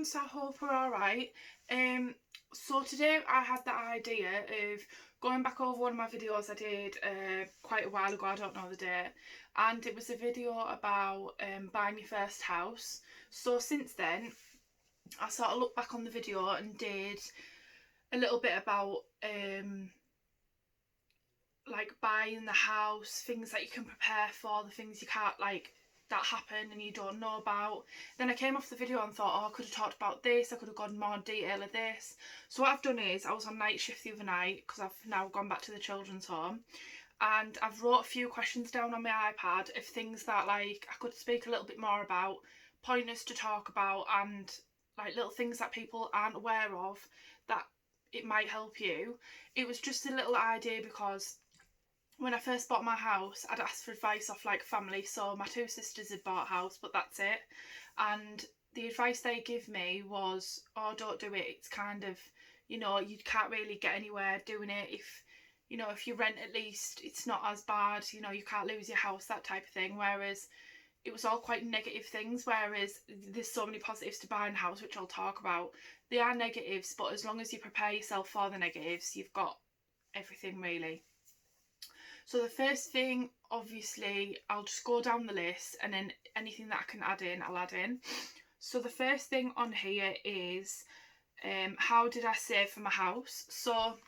everyone, so I hope we're alright. So today I had the idea of going back over one of my videos I did quite a while ago, I don't know the date, and it was a video about buying your first house. So since then I sort of looked back on the video and did a little bit about like buying the house, things that you can prepare for, the things you can't like that happen and you don't know about. Then I came off the video and thought, oh, I could have talked about this, I could have gone more detail of this. So what I've done is I was on night shift the other night because I've now gone back to the children's home, and I've wrote a few questions down on my iPad of things that like I could speak a little bit more about, pointers to talk about, and like little things that people aren't aware of that it might help you. It was just a little idea because when I first bought my house, I'd asked for advice off like family. So my two sisters had bought a house, but that's it. And the advice they give me was, oh, don't do it. It's kind of, you can't really get anywhere doing it. If you rent, at least it's not as bad. You can't lose your house, that type of thing. Whereas it was all quite negative things. Whereas there's so many positives to buying a house, which I'll talk about. They are negatives, but as long as you prepare yourself for the negatives, you've got everything really. So the first thing, obviously, I'll just go down the list and then anything that I can add in, I'll add in. So the first thing on here is how did I save for my house? So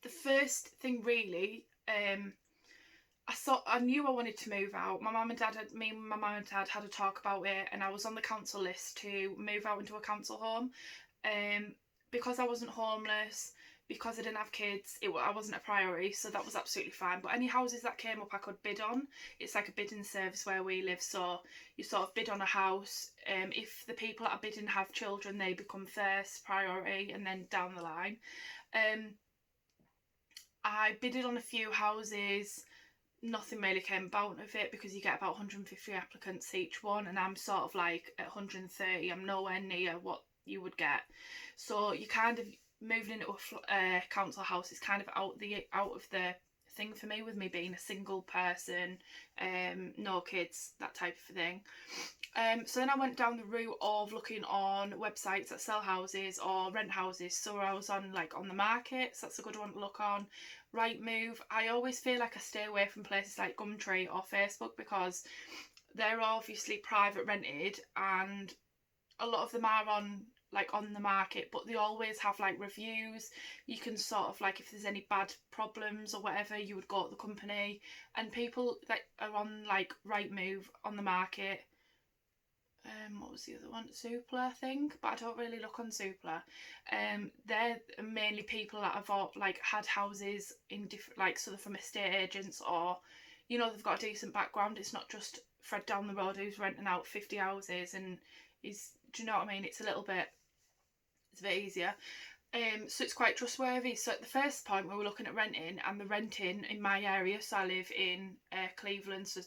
the first thing really, I knew I wanted to move out. My mum and dad had a talk about it, and I was on the council list to move out into a council home. Because I wasn't homeless, because I didn't have kids, I wasn't a priority, so that was absolutely fine. But any houses that came up I could bid on. It's like a bidding service where we live, so you sort of bid on a house. If the people that are bidding have children, they become first priority, and then down the line. I bidded on a few houses. Nothing really came about of it because you get about 150 applicants each one, and I'm sort of like at 130. I'm nowhere near what you would get. So you kind of moving into a council house is kind of out of the thing for me, with me being a single person, no kids, that type of thing. So then I went down the route of looking on websites that sell houses or rent houses. So I was on the market, so that's a good one to look on. Rightmove. I always feel like I stay away from places like Gumtree or Facebook because they're obviously private rented, and a lot of them are on the market, but they always have like reviews. You can sort of like, if there's any bad problems or whatever, you would go to the company, and people that are on like Rightmove on the market, what was the other one, Zoopla I think, but I don't really look on Zoopla. They're mainly people that have like had houses in different, like, so they're from estate agents, or they've got a decent background. It's not just Fred down the road who's renting out 50 houses and is, do you know what I mean? It's a bit easier. So it's quite trustworthy. So at the first point we were looking at renting, and the renting in my area, so I live in Cleveland, so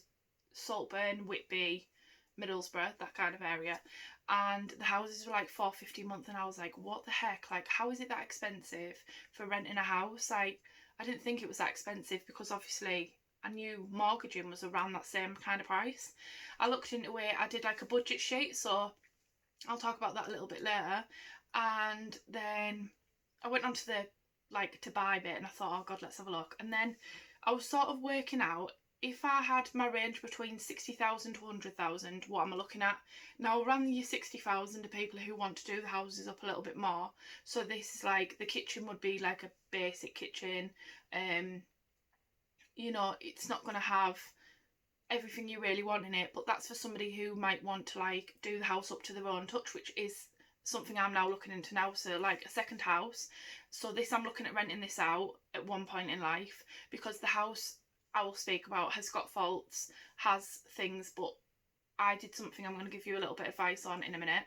Saltburn, Whitby, Middlesbrough, that kind of area, and the houses were like $450 a month, and I was like, what the heck, like, how is it that expensive for renting a house? Like, I didn't think it was that expensive because obviously I knew mortgaging was around that same kind of price. I looked into it, I did like a budget sheet, so I'll talk about that a little bit later. And then I went on to the to buy bit, and I thought, oh god, let's have a look. And then I was sort of working out, if I had my range between 60,000 to 100,000, what am I looking at? Now around your 60,000 are people who want to do the houses up a little bit more. So this is like, the kitchen would be like a basic kitchen. It's not going to have everything you really want in it, but that's for somebody who might want to like do the house up to their own touch, which is something I'm now looking into now. So like a second house. So this, I'm looking at renting this out at one point in life, because the house I will speak about has got faults, has things, but I did something I'm going to give you a little bit of advice on in a minute.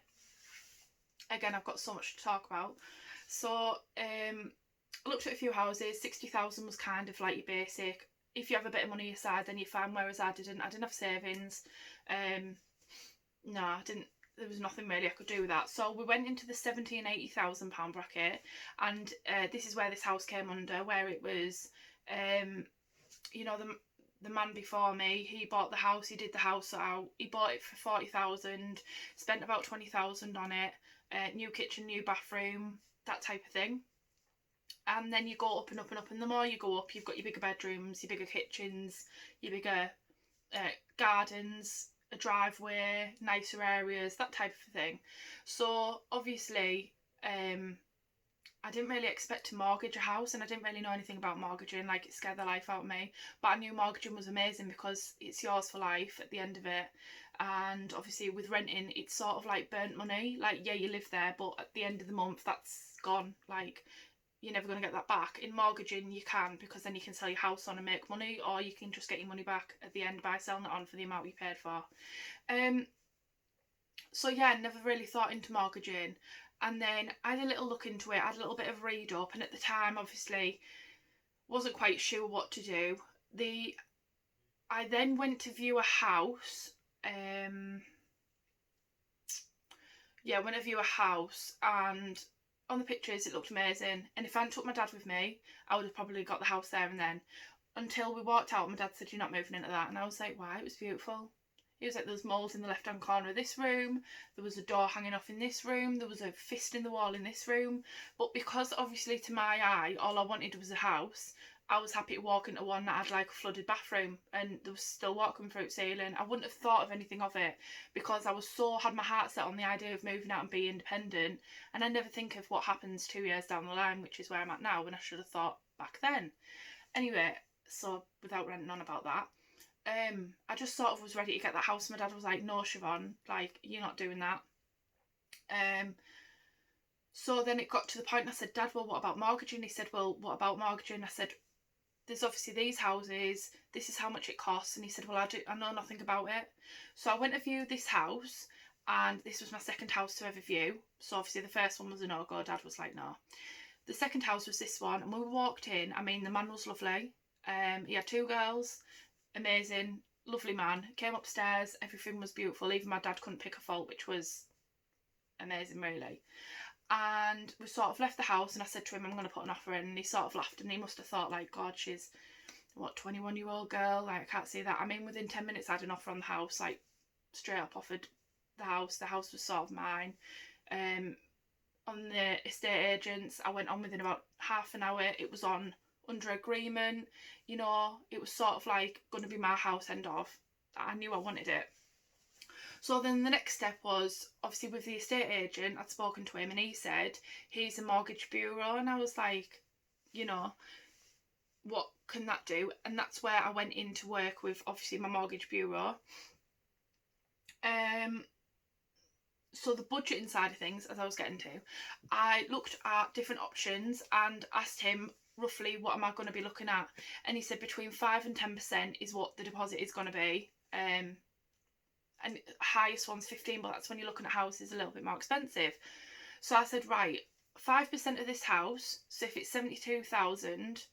Again, I've got so much to talk about. So I looked at a few houses. 60,000 was kind of like your basic. If you have a bit of money aside, then you're fine, whereas I didn't have savings. No, I didn't. There was nothing really I could do with that. So we went into the £70,000 and £80,000 bracket, and this is where this house came under, where it was, the man before me, he bought the house, he did the house out, he bought it for 40,000, spent about 20,000 on it, new kitchen, new bathroom, that type of thing. And then you go up and up and up, and the more you go up, you've got your bigger bedrooms, your bigger kitchens, your bigger gardens, a driveway, nicer areas, that type of thing. So obviously, I didn't really expect to mortgage a house, and I didn't really know anything about mortgaging. Like, it scared the life out of me. But I knew mortgaging was amazing because it's yours for life at the end of it. And obviously with renting, it's sort of like burnt money. Like, yeah, you live there, but at the end of the month, that's gone. Like, you're never going to get that back. In mortgaging, you can, because then you can sell your house on and make money, or you can just get your money back at the end by selling it on for the amount you paid for. So yeah, never really thought into mortgaging. And then I had a little look into it, I had a little bit of read up, and at the time, obviously, wasn't quite sure what to do. I then went to view a house. Went to view a house, and on the pictures it looked amazing. And if I hadn't took my dad with me, I would have probably got the house there and then. Until we walked out, my dad said, "You're not moving into that," and I was like, "Why?" It was beautiful. He was like, "There's mould in the left hand corner of this room, there was a door hanging off in this room, there was a fist in the wall in this room." But because obviously to my eye all I wanted was a house, I was happy to walk into one that had like a flooded bathroom and there was still walk-in through ceiling. I wouldn't have thought of anything of it because I had my heart set on the idea of moving out and being independent, and I never think of what happens 2 years down the line, which is where I'm at now, when I should have thought back then. Anyway, so without ranting on about that, I just sort of was ready to get that house. My dad was like, "No, Siobhan, like, you're not doing that." So then it got to the point, and I said, "Dad, well, what about mortgaging?" He said, "Well, what about mortgaging?" I said, "There's obviously these houses, this is how much it costs." And he said, "Well, I know nothing about it." So I went to view this house, and this was my second house to ever view. So obviously the first one was a no-go. Dad was like, "No." The second house was this one, and when we walked in, I mean, the man was lovely. He had 2 girls, amazing, lovely man. Came upstairs, everything was beautiful. Even my dad couldn't pick a fault, which was amazing, really. And we sort of left the house, and I said to him, "I'm going to put an offer in." And he sort of laughed, and he must have thought, like, "God, she's, what, 21-year-old girl? Like, I can't see that." I mean, within 10 minutes, I had an offer on the house, like, straight up offered the house. The house was sort of mine. On the estate agents, I went on within about half an hour. It was on under agreement, you know, it was sort of like going to be my house, end of. I knew I wanted it. So then the next step was, obviously with the estate agent, I'd spoken to him and he said he's a mortgage bureau, and I was like, you know, what can that do? And that's where I went in to work with, obviously, my mortgage bureau. So the budgeting side of things, as I was getting to, I looked at different options and asked him roughly what am I going to be looking at, and he said between 5 and 10% is what the deposit is going to be. And highest one's 15, but that's when you're looking at houses a little bit more expensive. So I said, right, 5% of this house, so if it's 72,000,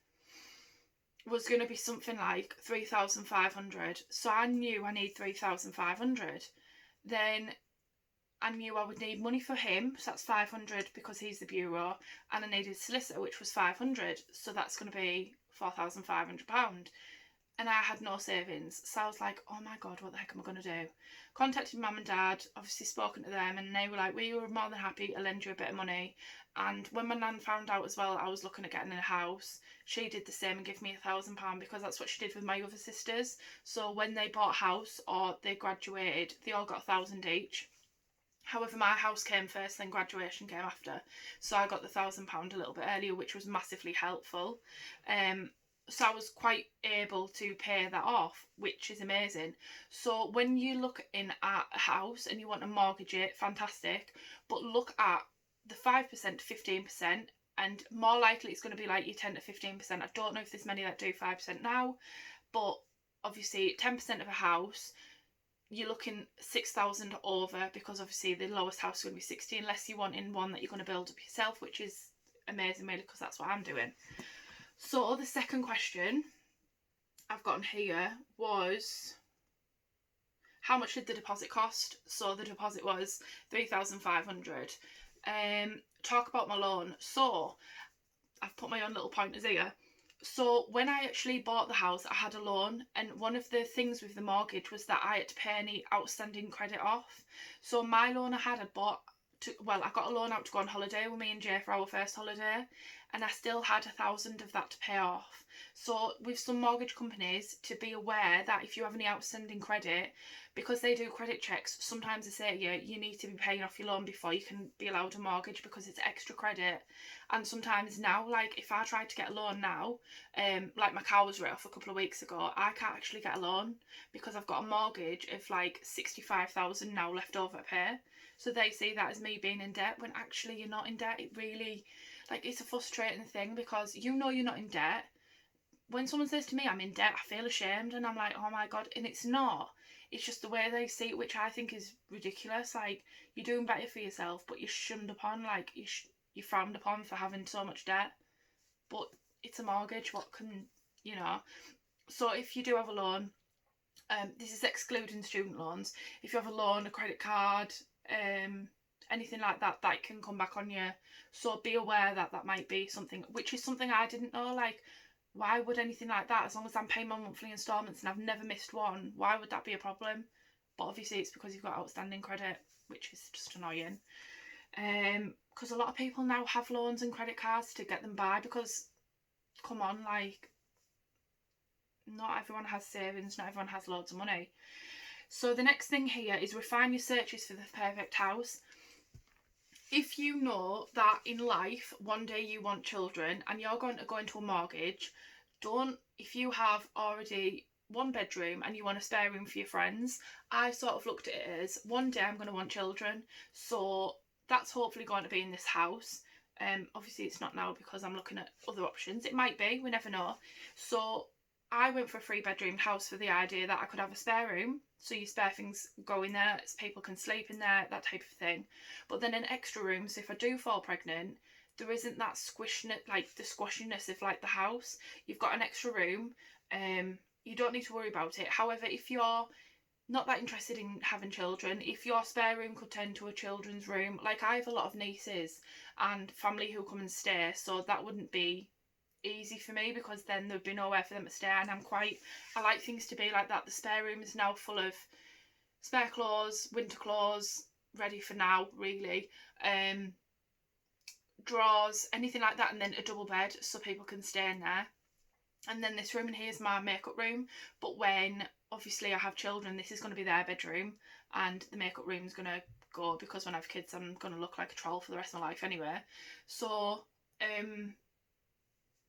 was going to be something like 3,500. So I knew I need 3,500. Then I knew I would need money for him, so that's 500 because he's the bureau, and I needed a solicitor, which was 500, so that's going to be £4,500. And I had no savings, so I was like, oh my god, what the heck am I going to do? Contacted mum and dad, obviously spoken to them, and they were like, we were more than happy to lend you a bit of money. And when my nan found out as well I was looking at getting a house, she did the same and gave me £1,000, because that's what she did with my other sisters. So when they bought a house or they graduated, they all got £1,000 each. However, my house came first, then graduation came after. So I got the £1,000 a little bit earlier, which was massively helpful. So I was quite able to pay that off, which is amazing. So when you look in at a house and you want to mortgage it, fantastic. But look at the 5% to 15%, and more likely it's going to be like your 10 to 15%. I don't know if there's many that do 5% now, but obviously 10% of a house, you're looking 6,000 over, because obviously the lowest house is going to be 60, unless you want in one that you're going to build up yourself, which is amazing, really, because that's what I'm doing. So the second question I've gotten here was, how much did the deposit cost? So the deposit was 3,500. Talk about my loan. So I've put my own little pointers here. So when I actually bought the house, I had a loan, and one of the things with the mortgage was that I had to pay any outstanding credit off. So my loan I bought I got a loan out to go on holiday with me and Jay for our first holiday, and I still had 1,000 of that to pay off. So with some mortgage companies, to be aware that if you have any outstanding credit, because they do credit checks, sometimes they say to you, you need to be paying off your loan before you can be allowed a mortgage because it's extra credit. And sometimes now, like if I tried to get a loan now, like my car was written off a couple of weeks ago, I can't actually get a loan because I've got a mortgage of like 65,000 now left over to pay. So they see that as me being in debt when actually you're not in debt. It really, like, it's a frustrating thing because you know you're not in debt. When someone says to me I'm in debt, I feel ashamed and I'm like, oh my god, and it's not. It's just the way they see it, which I think is ridiculous. Like, you're doing better for yourself, but you're shunned upon, like you're frowned upon for having so much debt. But it's a mortgage. What can you know? So if you do have a loan, this is excluding student loans. If you have a loan, a credit card, anything like that, that can come back on you. So be aware that that might be something, which is something I didn't know. Like, why would anything like that, as long as I'm paying my monthly instalments and I've never missed one, why would that be a problem? But obviously it's because you've got outstanding credit, which is just annoying. Because a lot of people now have loans and credit cards to get them by, because come on, like, not everyone has savings, not everyone has loads of money. So the next thing here is refine your searches for the perfect house. If you know that in life one day you want children and you're going to go into a mortgage, don't, if you have already one bedroom and you want a spare room for your friends, I sort of looked at it as one day I'm going to want children, so that's hopefully going to be in this house. Obviously it's not now because I'm looking at other options. It might be, we never know. So I went for a 3-bedroom house for the idea that I could have a spare room, so your spare things go in there, so people can sleep in there, that type of thing. But then an extra room, so if I do fall pregnant, there isn't that squishiness, like the squashiness of like the house. You've got an extra room, you don't need to worry about it. However, if you're not that interested in having children, if your spare room could turn into a children's room, like I have a lot of nieces and family who come and stay, so that wouldn't be easy for me because then there'd be nowhere for them to stay, and I like things to be like that. The spare room is now full of spare clothes, winter clothes, ready for now really, drawers, anything like that, and then a double bed so people can stay in there. And then this room in here is my makeup room, but when obviously I have children, this is going to be their bedroom, and the makeup room is going to go, because when I have kids I'm going to look like a troll for the rest of my life anyway. So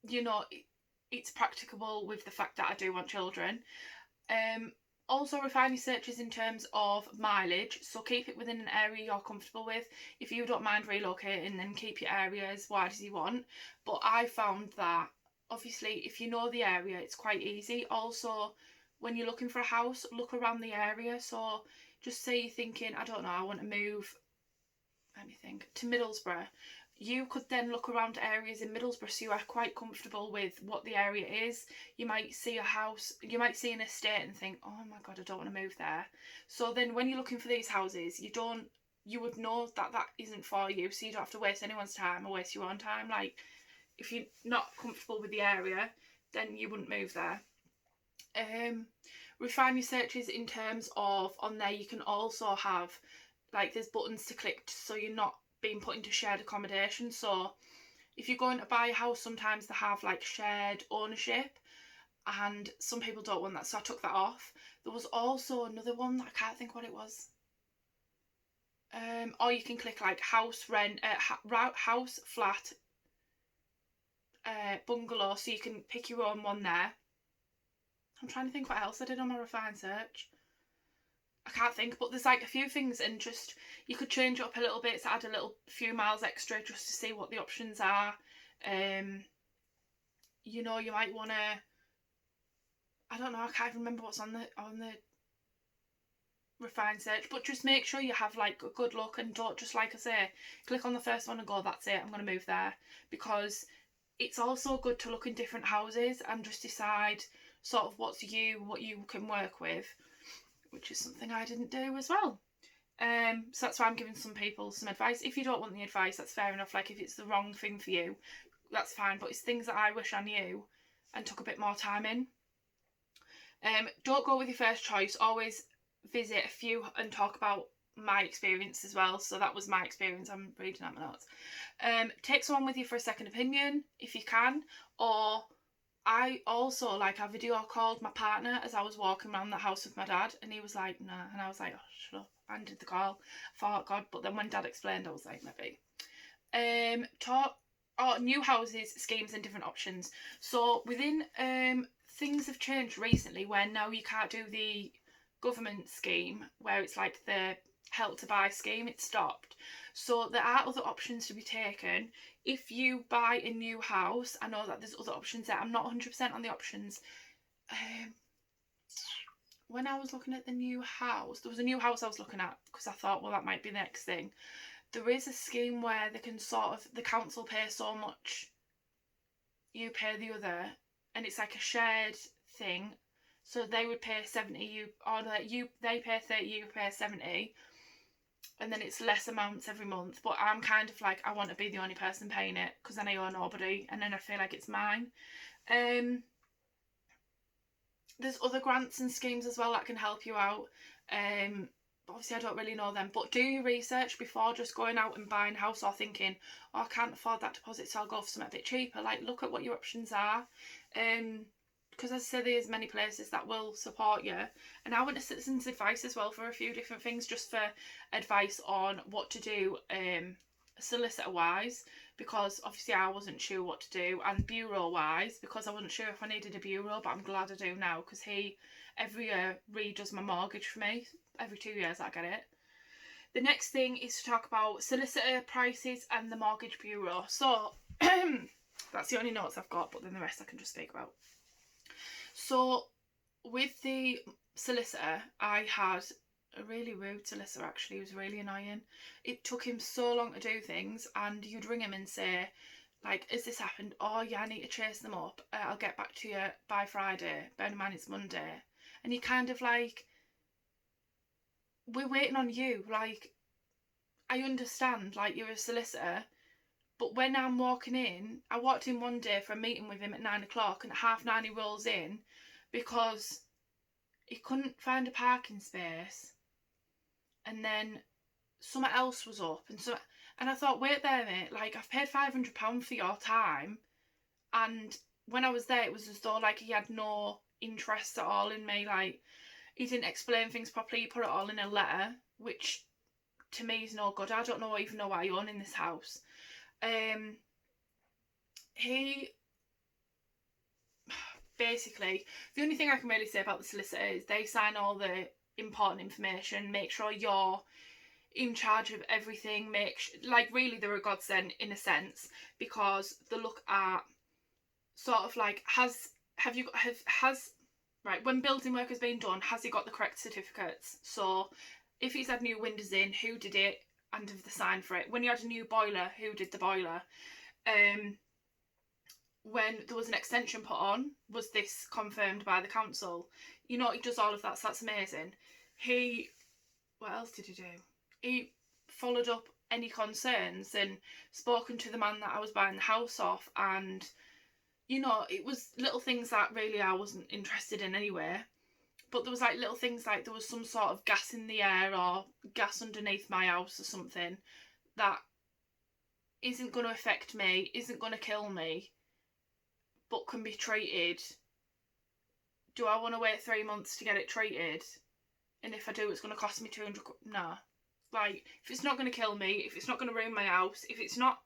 you know, it's practicable with the fact that I do want children. Also refine your searches in terms of mileage, so keep it within an area you're comfortable with. If you don't mind relocating, then keep your area as wide as you want. But I found that obviously if you know the area, it's quite easy. Also, when you're looking for a house, look around the area. So just say you're thinking, I don't know, I want to move, let me think, to Middlesbrough. You could then look around areas in Middlesbrough so you are quite comfortable with what the area is. You might see a house, you might see an estate and think, oh my god, I don't want to move there. So then when you're looking for these houses, you would know that that isn't for you, so you don't have to waste anyone's time or waste your own time. Like, if you're not comfortable with the area, then you wouldn't move there. Refine your searches in terms of, on there you can also have, like, there's buttons to click so you're not being put into shared accommodation. So if you're going to buy a house, sometimes they have like shared ownership, and some people don't want that, so I took that off. There was also another one that I can't think what it was. Or you can click like house rent, house flat, bungalow, so you can pick your own one there. I'm trying to think what else I did on my refined search. I can't think, but there's like a few things, and just you could change it up a little bit to add a little few miles extra just to see what the options are. You know, you might want to, I don't know, I can't remember what's on the refined search, but just make sure you have like a good look, and don't just, like I say, click on the first one and go, that's it, I'm going to move there. Because it's also good to look in different houses and just decide sort of what you can work with, which is something I didn't do as well. So that's why I'm giving some people some advice. If you don't want the advice, that's fair enough. Like, if it's the wrong thing for you, that's fine, but it's things that I wish I knew and took a bit more time in. Don't go with your first choice. Always visit a few and talk about my experience as well. So that was my experience. I'm reading out my notes. Take someone with you for a second opinion if you can, or I also I video called my partner as I was walking around the house with my dad, and he was like, nah, and I was like, oh, shut up. I ended the call. I thought, God, but then when Dad explained, I was like, maybe. New houses, schemes, and different options. So within things have changed recently where now you can't do the government scheme where it's like the Help to Buy scheme. It stopped. So there are other options to be taken. If you buy a new house, I know that there's other options there. I'm not 100% on the options. When I was looking at the new house, there was a new house I was looking at because I thought, well, that might be the next thing. There is a scheme where they can the council pay so much, you pay the other, and it's like a shared thing. So they would pay 70, they pay 30, you pay 70, and then it's less amounts every month. But I'm kind of like, I want to be the only person paying it because then I owe nobody, and then I feel like it's mine. There's other grants and schemes as well that can help you out. Obviously I don't really know them, but do your research before just going out and buying a house or thinking, oh, I can't afford that deposit, so I'll go for something a bit cheaper. Like, look at what your options are. Because as I say, there's many places that will support you. And I went to Citizens Advice as well for a few different things, just for advice on what to do solicitor wise, because obviously I wasn't sure what to do, and bureau wise, because I wasn't sure if I needed a bureau, but I'm glad I do now, because he every year redoes my mortgage for me. Every 2 years I get it. The next thing is to talk about solicitor prices and the mortgage bureau. So that's the only notes I've got, but then the rest I can just speak about. So with the solicitor, I had a really rude solicitor, actually. He was really annoying. It took him so long to do things, and you'd ring him and say, like, has this happened? Oh yeah, I need to chase them up. I'll get back to you by Friday. Bear in mind it's Monday. And you kind of like, we're waiting on you. Like, I understand, like, you're a solicitor, but when I'm walking in, I walked in one day for a meeting with him at 9 o'clock, and at 9:30 he rolls in because he couldn't find a parking space, and then something else was up, and I thought, wait there, mate, like, I've paid £500 for your time, and when I was there, it was as though, like, he had no interest at all in me. Like, he didn't explain things properly. He put it all in a letter, which to me is no good. I don't even know what I own in this house. He basically, the only thing I can really say about the solicitor is they sign all the important information, make sure you're in charge of everything, really they're a godsend in a sense, because they look at sort of like, right, when building work has been done, has he got the correct certificates? So if he's had new windows in, who did it and have the sign for it? When you had a new boiler, who did the boiler? When there was an extension put on, was this confirmed by the council? You know, he does all of that, so that's amazing. What else did he do? He followed up any concerns and spoken to the man that I was buying the house off, and you know, it was little things that really I wasn't interested in anyway. But there was like little things, like there was some sort of gas in the air or gas underneath my house or something that isn't going to affect me, isn't going to kill me, but can be treated. Do I want to wait 3 months to get it treated? And if I do, it's going to cost me 200. Nah. Like, if it's not going to kill me, if it's not going to ruin my house, if it's not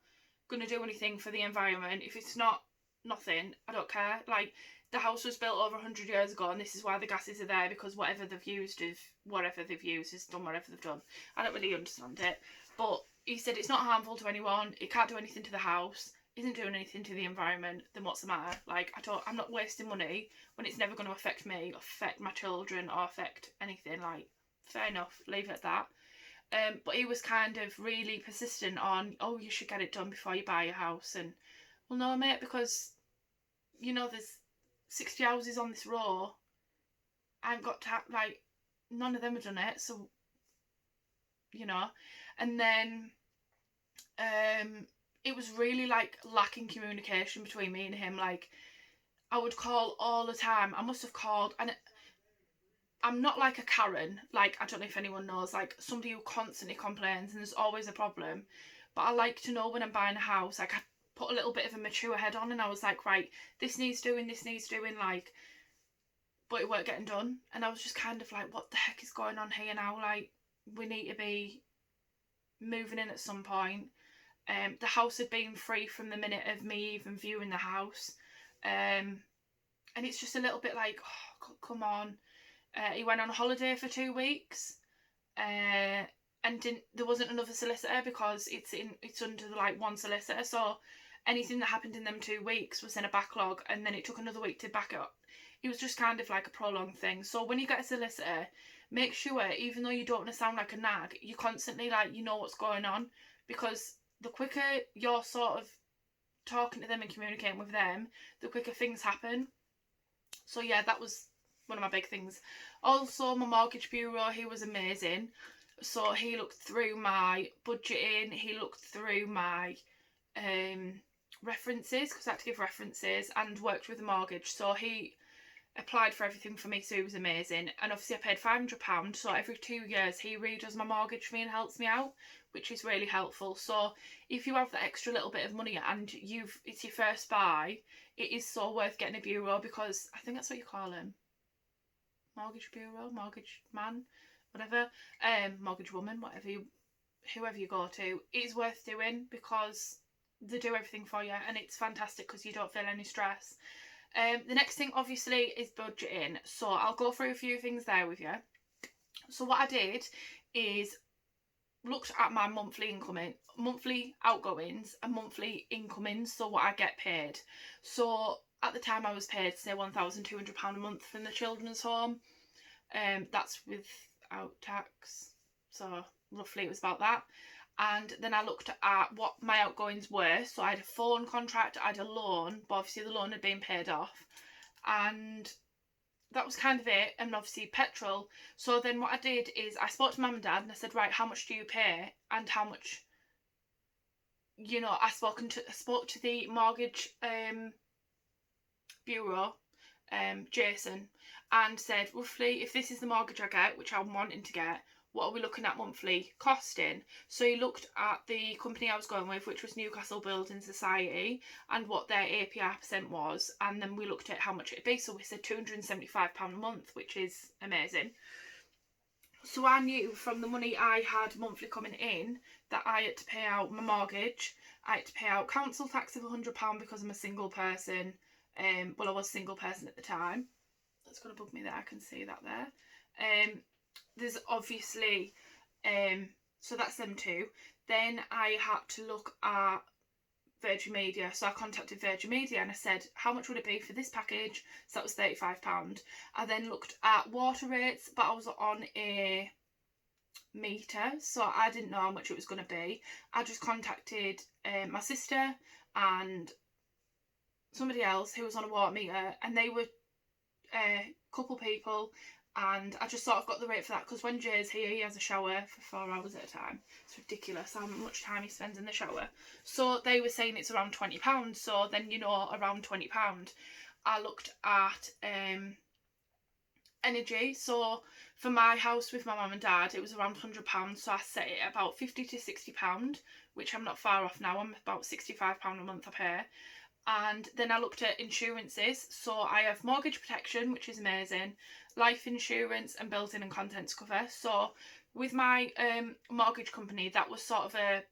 going to do anything for the environment, if it's not nothing, I don't care. Like, the house was built over 100 years ago, and this is why the gases are there, because whatever they've used has done whatever they've done. I don't really understand it, but he said it's not harmful to anyone, it can't do anything to the house, isn't doing anything to the environment, then what's the matter? Like, I'm not wasting money when it's never going to affect me, or affect my children, or affect anything. Like, fair enough, leave it at that. But he was kind of really persistent on, oh, you should get it done before you buy a house. And, well, no, mate, because, you know, there's 60 houses on this row. I've got to, like, none of them have done it, so, you know. And then, it was really, like, lacking communication between me and him. Like, I would call all the time. I must have called, and I'm not like a Karen. Like, I don't know if anyone knows, like somebody who constantly complains and there's always a problem. But I like to know when I'm buying a house. Like, I put a little bit of a mature head on, and I was like, right, this needs doing, like, but it weren't getting done. And I was just kind of like, what the heck is going on here now? Like, we need to be moving in at some point. The house had been free from the minute of me even viewing the house. And it's just a little bit like, oh, come on. He went on holiday for 2 weeks, and there wasn't another solicitor because it's under like one solicitor. So anything that happened in them 2 weeks was in a backlog, and then it took another week to back it up. It was just kind of like a prolonged thing. So when you get a solicitor, make sure, even though you don't want to sound like a nag, you constantly like you know what's going on, because the quicker you're sort of talking to them and communicating with them, the quicker things happen. So yeah, that was one of my big things. Also, my mortgage bureau, he was amazing. So he looked through my budgeting, he looked through my references, because I had to give references, and worked with the mortgage. So he applied for everything for me, so he was amazing. And obviously I paid £500, so every 2 years he redoes my mortgage for me and helps me out, which is really helpful. So if you have that extra little bit of money and it's your first buy, it is so worth getting a bureau, because I think that's what you call him. Mortgage bureau, mortgage man, whatever, mortgage woman, whoever you go to, it's worth doing, because they do everything for you, and it's fantastic because you don't feel any stress. The next thing obviously is budgeting, so I'll go through a few things there with you. So what I did is looked at my monthly outgoings and monthly incomings, so what I get paid. So at the time I was paid, say, £1,200 a month from the children's home. That's without tax, so roughly it was about that. And then I looked at what my outgoings were. So I had a phone contract, I had a loan, but obviously the loan had been paid off, and that was kind of it. And obviously petrol. So then what I did is I spoke to mum and dad and I said, right, how much do you pay, and how much, I spoke to the mortgage bureau, Jason, and said, roughly, if this is the mortgage I get, which I'm wanting to get, what are we looking at monthly costing? So he looked at the company I was going with, which was Newcastle Building Society, and what their APR percent was, and then we looked at how much it'd be. So we said £275 a month, which is amazing. So I knew from the money I had monthly coming in that I had to pay out my mortgage, I had to pay out council tax of £100 because I'm a single person. Well, I was a single person at the time. That's going to bug me there, I can see that there. There's obviously, so that's them two. Then I had to look at Virgin Media. So I contacted Virgin Media and I said, how much would it be for this package? So that was £35. I then looked at water rates, but I was on a meter, so I didn't know how much it was going to be. I just contacted my sister and somebody else who was on a water meter, and they were a couple people, and I just sort of got the rate for that, because when Jay's here, he has a shower for 4 hours at a time. It's ridiculous how much time he spends in the shower. So they were saying it's around £20. So then, around £20. I looked at energy. So for my house with my mum and dad, it was around £100. So I set it at about £50 to £60, which I'm not far off now. I'm about £65 a month I pay. And then I looked at insurances. So I have mortgage protection, which is amazing, life insurance, and built-in and contents cover. So with my mortgage company, that was sort of a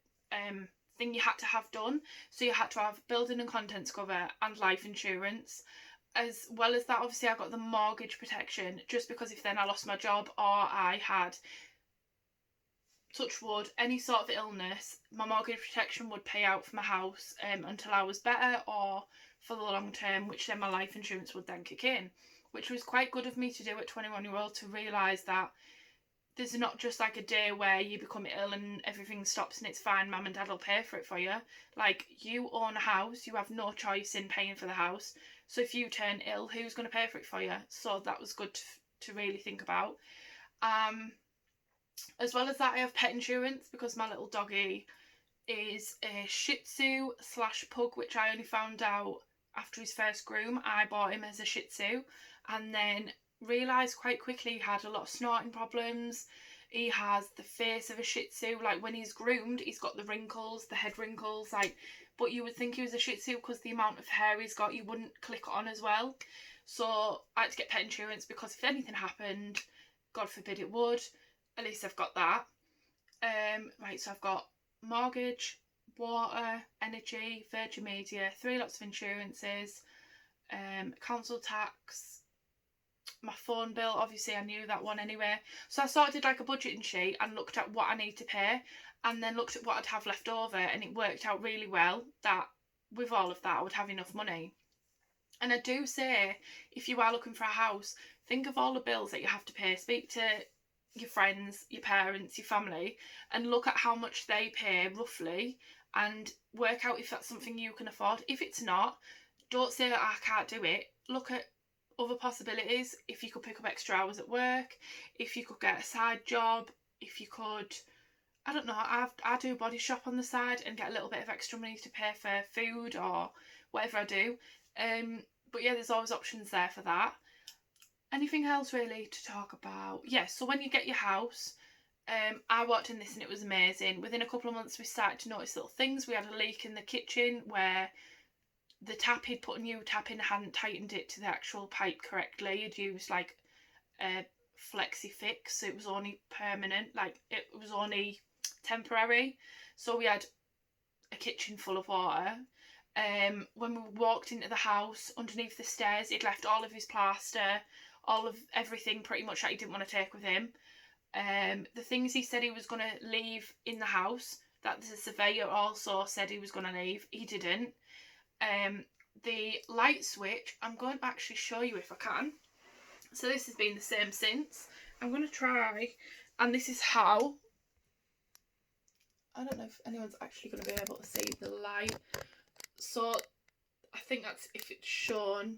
thing you had to have done. So you had to have built-in and contents cover and life insurance. As well as that, obviously I got the mortgage protection, just because if then I lost my job or I had, touch wood, any sort of illness, my mortgage protection would pay out for my house until I was better, or for the long term, which then my life insurance would then kick in, which was quite good of me to do at 21-year-old, to realise that there's not just like a day where you become ill and everything stops and it's fine, mum and dad will pay for it for you. Like, you own a house, you have no choice in paying for the house. So if you turn ill, who's going to pay for it for you? So that was good to really think about. As well as that, I have pet insurance, because my little doggy is a Shih Tzu / pug, which I only found out after his first groom, I bought him as a Shih Tzu, and then realised quite quickly he had a lot of snorting problems. He has the face of a Shih Tzu. Like, when he's groomed, he's got the wrinkles, the head wrinkles, like, but you would think he was a Shih Tzu because the amount of hair he's got, you wouldn't click on as well. So I had to get pet insurance because if anything happened, God forbid it would, at least I've got that. Right, so I've got mortgage, water, energy, Virgin Media, 3 lots of insurances, council tax, my phone bill. Obviously I knew that one anyway, so I sort of did like a budgeting sheet and looked at what I need to pay, and then looked at what I'd have left over, and it worked out really well that with all of that I would have enough money. And I do say, if you are looking for a house, think of all the bills that you have to pay. Speak to your friends, your parents, your family, and look at how much they pay roughly, and work out if that's something you can afford. If it's not, don't say that I can't do it. Look at other possibilities. If you could pick up extra hours at work, if you could get a side job, if you could, I don't know, I do a body shop on the side and get a little bit of extra money to pay for food or whatever I do. But yeah, there's always options there for that. Anything else really to talk about? Yes, so when you get your house, I walked in this and it was amazing. Within a couple of months we started to notice little things. We had a leak in the kitchen where the tap, he'd put a new tap in, hadn't tightened it to the actual pipe correctly. He'd used like a flexi fix, so it was only permanent, like it was only temporary. So we had a kitchen full of water. When we walked into the house, underneath the stairs, he'd left all of his plaster, all of everything pretty much that he didn't want to take with him. The things he said he was going to leave in the house, that the surveyor also said he was going to leave, he didn't. The light switch, I'm going to actually show you if I can. So this has been the same since. I'm going to try, and this is how. I don't know if anyone's actually going to be able to see the light. So I think that's if it's shown.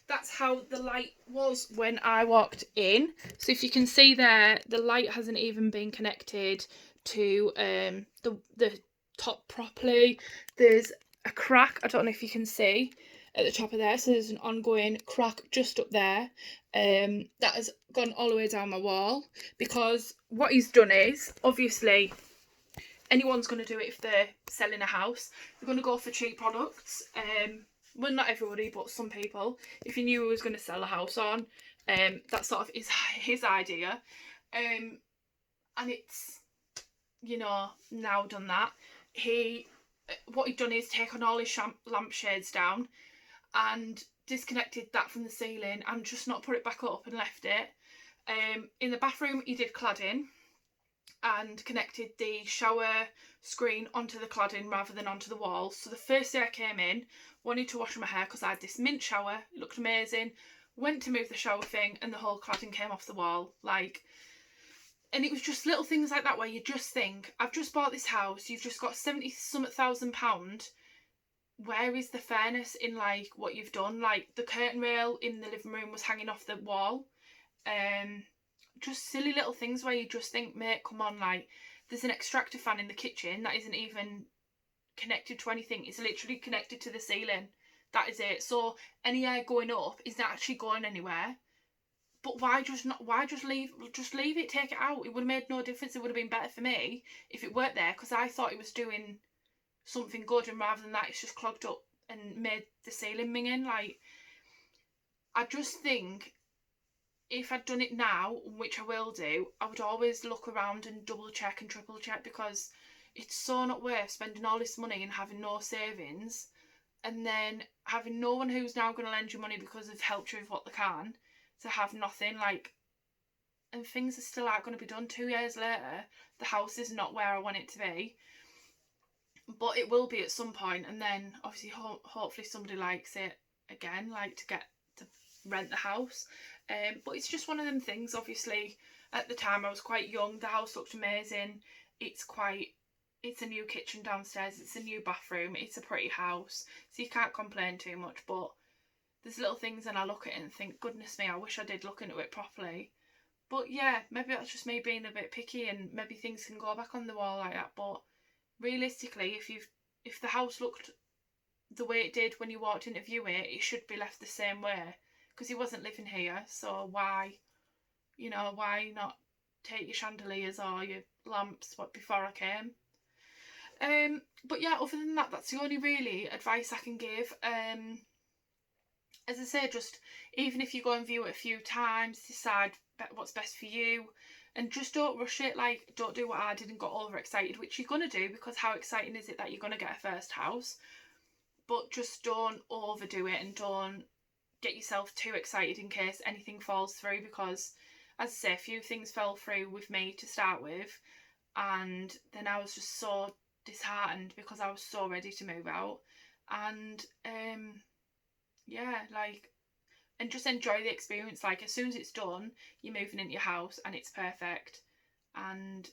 That's how the light was when I walked in. So if you can see there, the light hasn't even been connected to the top properly. There's a crack, I don't know if you can see at the top of there, so there's an ongoing crack just up there, that has gone all the way down my wall, because what he's done is, obviously anyone's going to do it if they're selling a house, they're going to go for cheap products. Well, not everybody, but some people. If he knew he was going to sell a house on, that sort of is his idea. And it's, you know, now done that. What he'd done is taken all his lampshades down and disconnected that from the ceiling and just not put it back up and left it. In the bathroom, he did cladding and connected the shower screen onto the cladding rather than onto the walls. So the first day I came in, wanted to wash my hair because I had this mint shower, it looked amazing, went to move the shower thing and the whole cladding came off the wall. Like, and it was just little things like that where you just think, I've just bought this house, you've just got 70-something thousand pound. Where is the fairness in like what you've done? Like, the curtain rail in the living room was hanging off the wall. Just silly little things where you just think, mate, come on, like, there's an extractor fan in the kitchen that isn't even connected to anything. It's literally connected to the ceiling. That is it. So any air going up isn't actually going anywhere. But why just leave it, take it out? It would have made no difference. It would have been better for me if it weren't there, because I thought it was doing something good, and rather than that, it's just clogged up and made the ceiling minging. Like, I just think if I'd done it now, which I will do, I would always look around and double check and triple check, because it's so not worth spending all this money and having no savings, and then having no one who's now going to lend you money because they've helped you with what they can, to have nothing. Like, and things are still aren't going to be done 2 years later. The house is not where I want it to be, but it will be at some point, and then obviously hopefully somebody likes it again, like to get to rent the house. But it's just one of them things. Obviously at the time I was quite young, the house looked amazing, it's a new kitchen downstairs, it's a new bathroom, it's a pretty house, so you can't complain too much. But there's little things and I look at it and think, goodness me, I wish I did look into it properly. But yeah, maybe that's just me being a bit picky, and maybe things can go back on the wall like that. But realistically, if the house looked the way it did when you walked in to view it, it should be left the same way, because he wasn't living here. So why, you know, why not take your chandeliers or your lamps before I came? But yeah, other than that, that's the only really advice I can give. As I say, just even if you go and view it a few times, decide what's best for you, and just don't rush it. Like, don't do what I did and got overexcited, which you're gonna do, because how exciting is it that you're gonna get a first house? But just don't overdo it, and don't get yourself too excited in case anything falls through, because as I say, a few things fell through with me to start with, and then I was just so disheartened because I was so ready to move out. And yeah, like, and just enjoy the experience. Like, as soon as it's done, you're moving into your house and it's perfect. And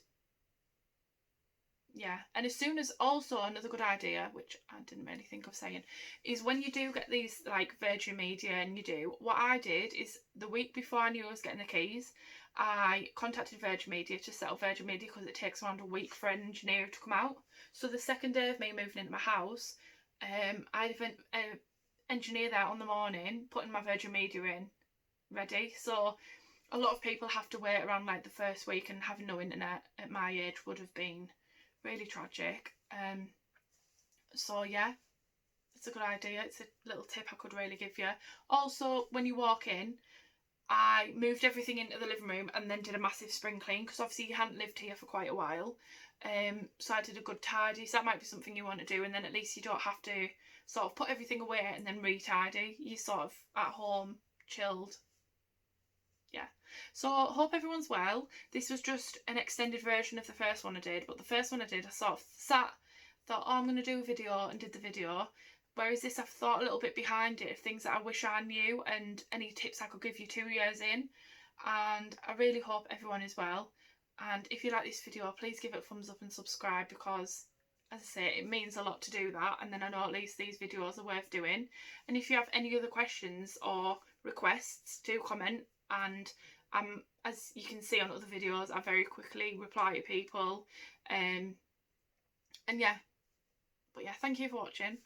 yeah, and as soon as, also another good idea, which I didn't really think of saying, is when you do get these like Virgin Media, and you do, what I did is the week before I knew I was getting the keys, I contacted Virgin Media to set up Virgin Media, because it takes around a week for an engineer to come out. So the second day of me moving into my house, I had an engineer there on the morning putting my Virgin Media in ready. So a lot of people have to wait around like the first week, and having no internet at my age would have been really tragic. So yeah, it's a good idea. It's a little tip I could really give you. Also, when you walk in, I moved everything into the living room and then did a massive spring clean, because obviously you hadn't lived here for quite a while. So I did a good tidy. So that might be something you want to do, and then at least you don't have to sort of put everything away and then re-tidy. You're sort of at home, chilled. Yeah. So hope everyone's well. This was just an extended version of the first one I did, but the first one I did, I sort of thought, oh, I'm going to do a video, and did the video. Whereas this, I've thought a little bit behind it of things that I wish I knew, and any tips I could give you 2 years in. And I really hope everyone is well. And if you like this video, please give it a thumbs up and subscribe, because as I say, it means a lot to do that, and then I know at least these videos are worth doing. And if you have any other questions or requests, do comment, and as you can see on other videos, I very quickly reply to people. And yeah, but yeah, thank you for watching.